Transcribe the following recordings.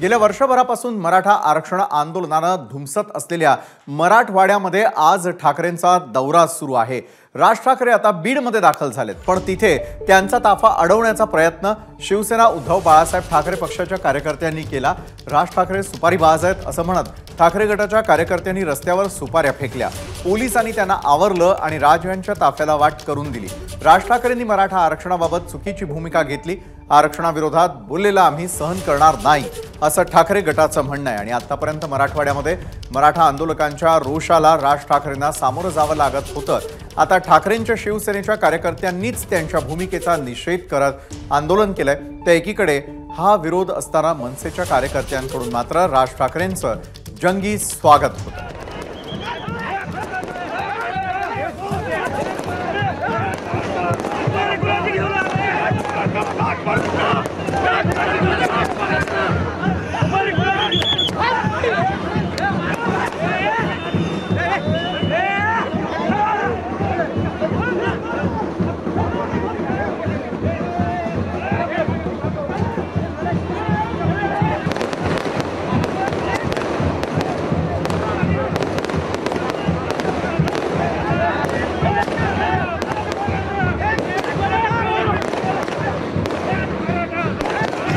गेल्या वर्षभरापासून मराठा आरक्षण आंदोलनानं धुमसत असलेल्या मराठवाड्यामध्ये आज ठाकरेंचा दौरा सुरू आहे। राज ठाकरे आता बीडमध्ये दाखल झालेत, पण तिथे त्यांचा ताफा अडवण्याचा प्रयत्न शिवसेना उद्धव बाळासाहेब ठाकरे पक्षाच्या कार्यकर्त्यांनी केला। राज ठाकरे सुपारीबाज आहेत असं म्हणत ठाकरे गटाच्या कार्यकर्त्यांनी रस्त्यावर सुपाऱ्या फेकल्या। पोलिसांनी त्यांना आवरलं आणि राज यांच्या ताफ्याला वाट करून दिली। राज ठाकरेंनी मराठा आरक्षणाबाबत चुकीची भूमिका घेतली। आरक्षणाविरोधात बोललेला आम्ही सहन करणार नाही असं ठाकरे गटाचं म्हणणं आहे। आणि आतापर्यंत मराठवाड्यामध्ये मराठा आंदोलकांच्या रोषाला राज ठाकरेंना सामोरं जावं लागत होतं। आता ठाकरेंच्या शिवसेनेच्या कार्यकर्त्यांनीच त्यांच्या भूमिकेचा निषेध करत आंदोलन केलंय। तर एकीकडे हा विरोध असताना मनसेच्या कार्यकर्त्यांकडून मात्र राज ठाकरेंचं जंगी स्वागत होतं।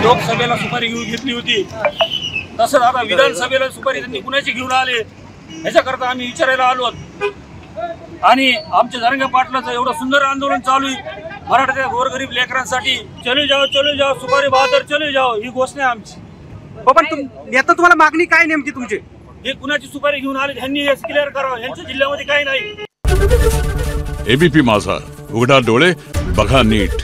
लोकसभेला सुपारी घेतली होती, तसंच आता विधानसभेला सुपारी त्यांनी कुणाची घेऊन आले याच्याकरता आम्ही विचारायला आलो। आणि आमच्या जरंगे पाटलाचं एवढं सुंदर आंदोलन चालू आहे मराठा गोरगरीब लेकरांसाठी। चले जाओ सुपारी बहादर चले जाओ ही घोषणा आहे आमची। पण नेता तुम्हाला मागणी काय नेमकी तुमची? हे कुणाची सुपारी घेऊन आले त्यांनी हे क्लिअर करावं। यांच्या जिल्ह्यामध्ये काही नाही। एबीपी माझा, उघडा डोळे बघा नीट।